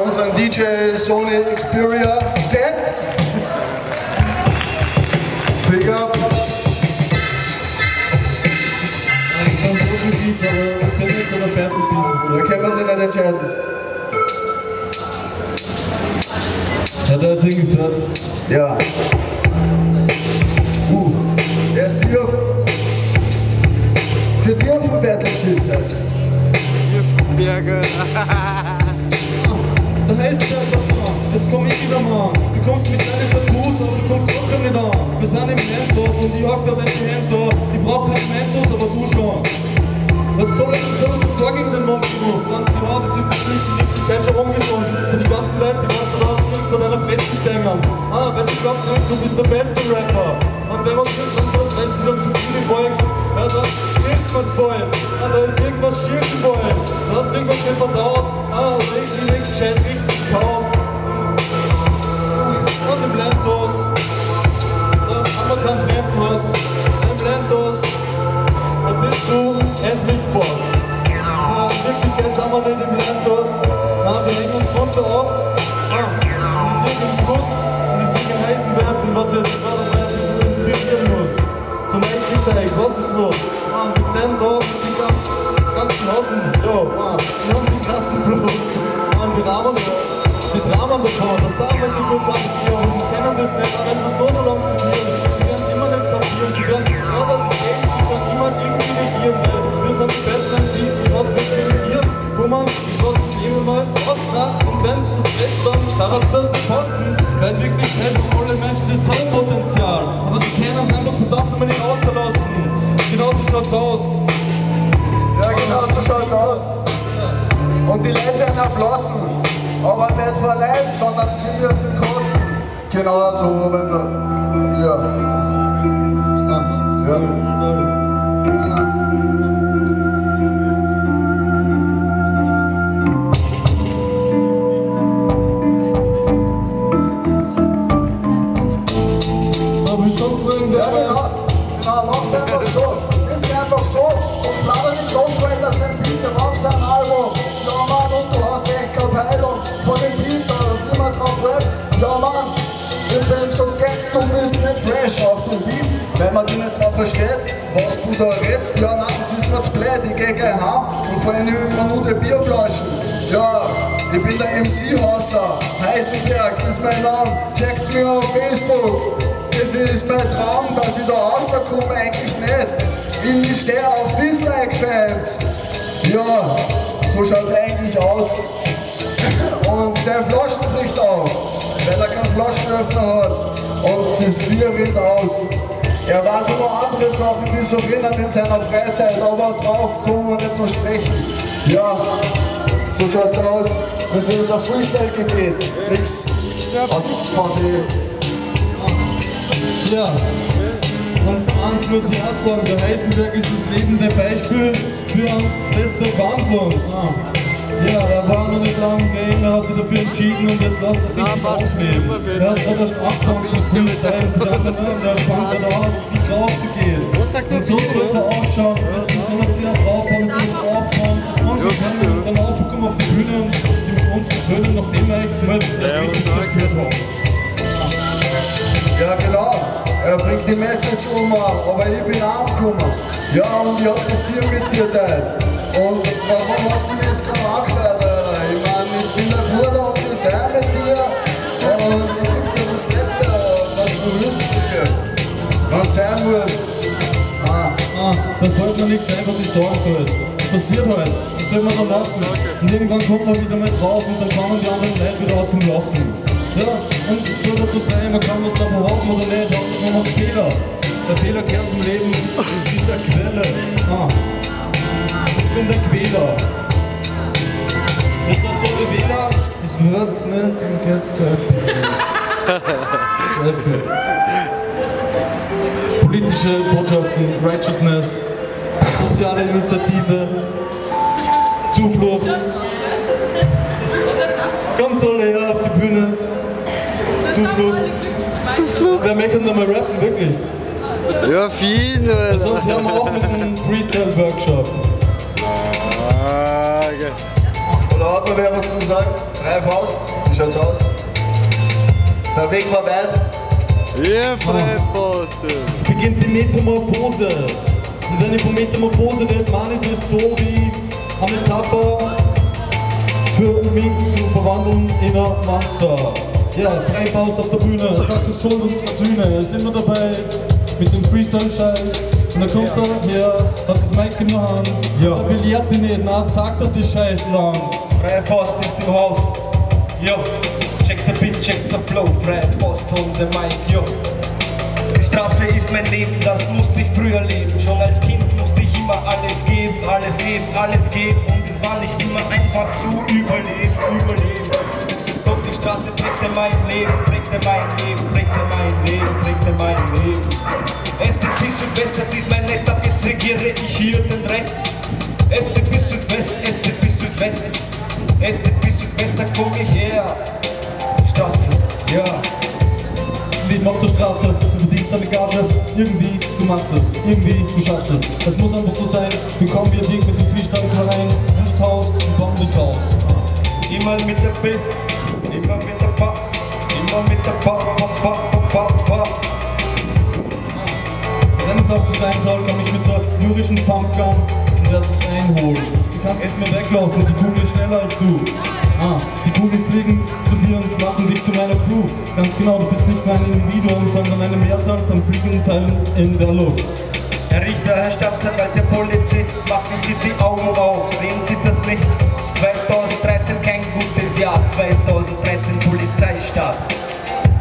unseren DJ Sony Xperia Z. Big up. Ich kann so viel Beats, aber ich bin jetzt oder Battle Beats. Da können wir sich nicht entscheiden. Hat er jetzt hingefährt? Ja. Der ist dir für dich auf dem Battleschild. Berge. Da heißt es einfach mal, jetzt komm ich wieder mal. Du kommst mit deinen Tattoos, aber du kommst trotzdem nicht an. Wir sind im Mentos und ich hock da deine Hände da. Ich brauch keinen Mentos, aber du schon. Was soll das da gegen den Mund tun? Ganz genau, das ist natürlich ganz schon ungesund. Für die ganzen Leute, die was da draußen von deiner Fresse stängern. Wenn du glaubst, du bist der beste Rapper. Und wenn man dann so weißt du dann zu viel beugst, ja, da ist irgendwas beugt. Da ist irgendwas schief gebeugt. Da hast irgendwas nicht verdaut. Richtig gescheit, richtig kaum. Und im Lentos, da haben wir keinen Fremdenhaus. Im Lentos, da bist du endlich Boss. Wirklich, jetzt haben wir nicht im Lentos. Wir hängen uns runter ab. Und ich singe im Fluss und ich singe im Heisenberg und was jetzt gerade ein bisschen inspirieren muss. Zum Beispiel zeigt, was ist los? Wir sind da mit den ganzen Hassen. Ja, wir haben den krassen Fluss. Wir rahmen da. Sie dramen davon, das sagen wir so gut zu aber sie kennen das nicht, aber wenn sie es nur so lange studieren, sie werden es immer nicht kapieren, sie werden aber das Leben sich doch niemals irgendwie negieren, weil wir sind die besten MCs, die was mit regieren. Guck mal, ich lasse es immer mal aus, und wenn es das recht dann darf das nicht passen, weil wirklich nicht alle Menschen das haben Potenzial, aber sie können es einfach verdammt immer nicht auslassen. Genau so schaut's aus. Ja, genau so schaut's aus. Und die Leute werden ablassen. Aber nicht vor Leid, sondern sie müssen kotzen. Genau so, wenn wir. Ja. Sorry. So, wie schon irgendwer? Ja, genau. Mach's einfach so. Nimm dich einfach so und flatter die Ghostwriter sein Beat auf sein Album. Ja, Mann, und du hast echt keine Peilung von dem Beat, wie man drauf rappt. Ja, Mann, ich bin so geck, du bist nicht fresh auf dem Beat, weil man dich nicht drauf versteht, was du da redst. Ja, nein, das ist mir zu blöd, ich geh gleich heim und vor allem über Minute Bierflaschen. Ja, ich bin der MC-Hasser, Heisenberg ist mein Name, checkt's mir auf Facebook. Das ist mein Traum, dass ich da rauskomme, eigentlich nicht. Ich stehe auf Dislike-Fans. Ja, so schaut's eigentlich aus. Und sein Flaschen bricht auf, weil er keinen Flaschenöffner hat. Und das Bier rinnt aus. Er weiß aber andere Sachen, die so drinnen in seiner Freizeit, aber drauf kommen wir nicht zu sprechen. Ja, so schaut's aus. Das ist ein Freestyle-Gebet. Nix aus VD. Ja, und eins muss ich auch sagen, der Heisenberg ist das lebende Beispiel für eine beste Wandlung. Ja, er war noch nicht lange im Game, er hat sich dafür entschieden und jetzt lässt es richtig aufnehmen. Er hat erst angefangen zum Freestyle und dann der fängt er an, sich rauszugehen. Und so soll es ausschauen, das soll er sich auch draufhauen, das soll jetzt aufbauen und sie können dann aufkommen auf die Bühne und sie mit uns versöhnen, nachdem wir eigentlich mal richtig zerstört haben. Ja, genau. Er bringt die Message um, aber ich bin angekommen. Ja, und ich hab das Bier mit dir teilt. Und warum hast du mich jetzt gerade angefeiert, Alter? Ich meine, ich bin der Bruder und ich teile mit dir. Und ich geb dir das Letzte, was du willst mit mir. Wenn es sein muss. Da fällt mir nichts ein, was ich sagen soll. Das passiert halt. Das soll man dann machen. Und irgendwann kommt man wieder mal drauf und dann fangen die anderen Leute wieder an zum Lachen. Ja, und es soll das so sein, man kann was da behaupten oder nicht, Hauptsache man macht Fehler. Der Fehler gehört zum Leben dieser Quelle. Ich bin der Quäler. Das hat so der Wähler, es hört's nicht, dann geht's zu FPÖ. Politische Botschaften, Righteousness, soziale Initiative, Zuflucht. Kommt alle her auf die Bühne. Zuflucht. Wer möchte noch mal rappen, wirklich? Ja, viel. Sonst hören wir auch mit einem Freestyle-Workshop. Okay. Oder hat noch wer was zu sagen? Freie Faust, wie schaut's aus? Der Weg war weit. Ja, freie Faust. Es beginnt die Metamorphose. Und wenn ich von Metamorphose rede, meine ich das so wie eine Metapher für mich zu verwandeln in ein Monster. Ja, freie Faust auf der Bühne, sagt es schon und Sühne. Sind wir dabei mit dem Freestyle-Scheiß. Und dann kommt er her, hat das Mic in der Hand. Ja. Er belehrt ihn nicht, na, sagt er die Scheiß lang. Freie Faust ist im Haus. Jo, check the beat, check the flow. Freie Faust on the mic, jo. Die Straße ist mein Leben, das musste ich früher leben. Schon als Kind musste ich immer alles geben, alles geben, alles geben. Und es war nicht immer einfach zu überleben. Doch die Straße prägte mein Leben, prägte mein Leben, prägte mein Leben, prägte mein Leben. SDP Südwest, das ist mein Nest, ab jetzt regiere ich hier den Rest. SDP Südwest, SDP Südwest, SDP Südwest, da komm ich her. Straße, ja. Leben auf der Straße, du verdienst deine Gage, irgendwie, du machst es, irgendwie, du schaffst es. Es muss einfach so sein, wir kommen wir dick mit den Freestyles rein, in das Haus und bauen dich raus. Immer mit der Bild, immer mit der Pa, immer mit der Pa. Wenn es auch so sein soll, komm ich mit der lyrischen Pumpgun und werde dich einholen. Du kannst nicht mehr weglaufen, die Kugel ist schneller als du. Die Kugeln fliegen zu dir und machen dich zu meiner Crew. Ganz genau, du bist nicht nur ein Individuum, sondern eine Mehrzahl von fliegenden Teilen in der Luft. Herr Richter, Herr Staatsanwalt, der Polizist, machen Sie die Augen auf, sehen Sie das nicht? 2013 kein gutes Jahr, 2013 Polizeistaat.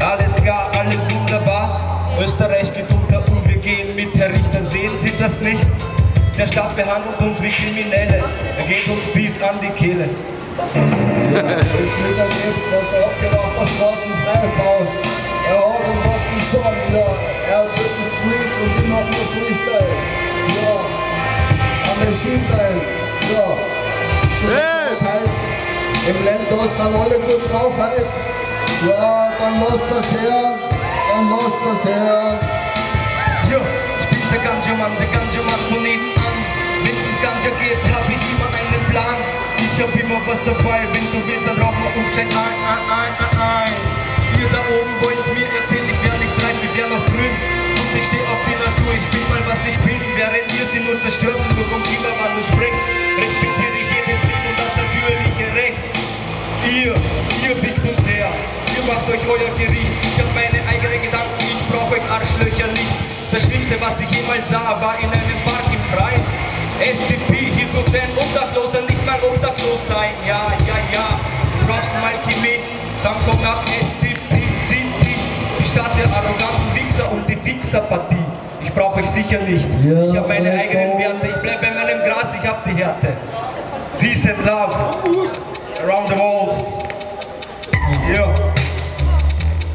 Alles klar, alles wunderbar, Österreich geht unter und wir gehen mit, Herr Richter, sehen Sie das nicht? Der Staat behandelt uns wie Kriminelle, er geht uns bis an die Kehle. Ja, ist miterlebt, was er abgemacht hat, Straßen, freie Faust. Er hat und was zu sagen, ja. Er hat die Streets und die machen nur Freestyle. Ja, an der Schienbein, ja. So schaut's aus halt. Im Landhaus sind alle gut drauf halt. Ja, dann lasst es her, dann lasst es her. Ja, ich bin der Ganja-Mann von nebenan. Wenn's ums Ganja geht, hab ich immer einen Plan. Ich hab immer was dabei, wenn du willst, dann rauchen wir uns gleich ein. Ihr da oben wollt mir erzählen, ich wär nicht reich, wir wär noch grün. Und ich steh auf die Natur, ich bin mal was ich bin. Während ihr sie nur zerstört und nur vom Klimawandel spricht, respektiere ich jedes Leben und das natürliche Recht. Ihr biegt uns her, ihr macht euch euer Gericht. Ich hab meine eigenen Gedanken, ich brauch euch Arschlöcher nicht. Das Schlimmste, was ich jemals sah, war in einem Park im Freien. SDP, hier durfte ein Obdachloser nicht mal obdachlos sein. Ja. Du brauchst mal Chemie, dann komm nach SDP City. Die Stadt der arroganten Wichser und die Fixerpartie. Ich brauch euch sicher nicht. Ja, ich hab meine eigenen Werte, ich bleib bei meinem Gras, ich hab die Härte. Peace and love around the world. Ja.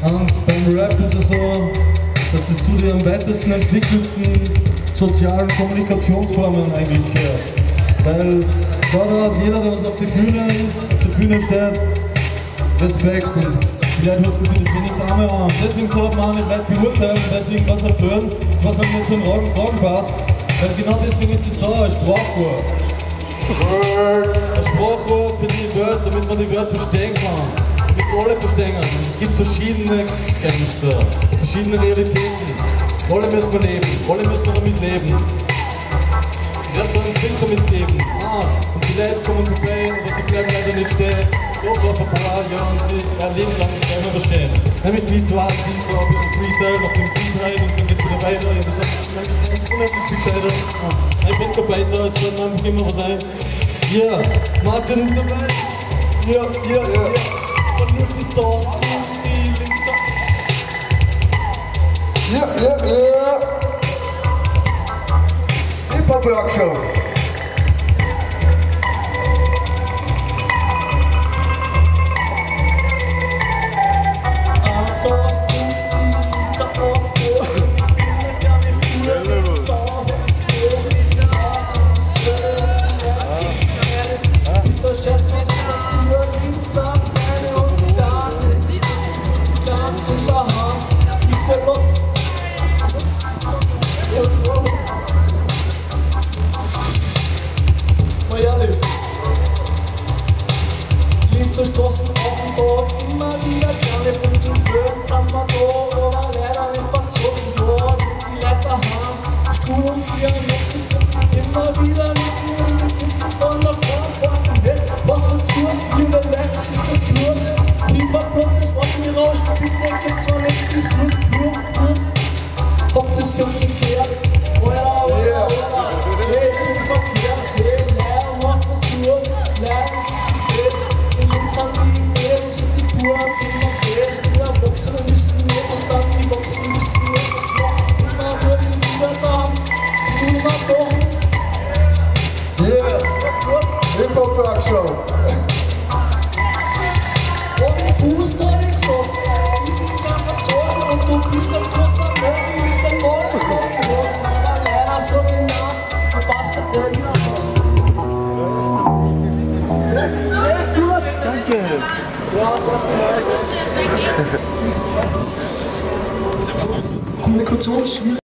Und beim Rap ist es so, dass das zu den am weitesten entwickelten sozialen Kommunikationsformen eigentlich gehört. Weil da hat jeder, der was auf der Bühne ist, auf der Bühne steht, Respekt und die Leute hörten sich das wenigstens einmal an. Deswegen sollte man auch nicht weit beurteilen, deswegen was erzählen, was halt nicht zu den Fragen passt. Weil genau deswegen ist das da, ein Sprachrohr. Ein Sprachrohr für die Welt, damit man die Welt verstehen kann. Damit es alle verstehen. Es gibt verschiedene Gangster, verschiedene Realitäten. Alle müssen wir leben, alle müssen wir damit leben. Ich werde dann einen Film damit geben. Und die Leute kommen vorbei, aber sie bleiben leider nicht stehen. Doch, ein paar Jahre und ein Leben lang nicht immer verstehen. Nämlich wie zwei ziehst du ein bisschen Freestyle auf dem Beat rein und dann geht's wieder weiter. Ich habe gesagt, ich bin unheimlich viel gescheiter. Ich bin dabei, es wird einfach immer was sein. Ja, Martin ist dabei. Ja. Vernünftig das, die Linzer. Ja. Hip-Hop-Workshop. Kommunikationsschwierigkeiten.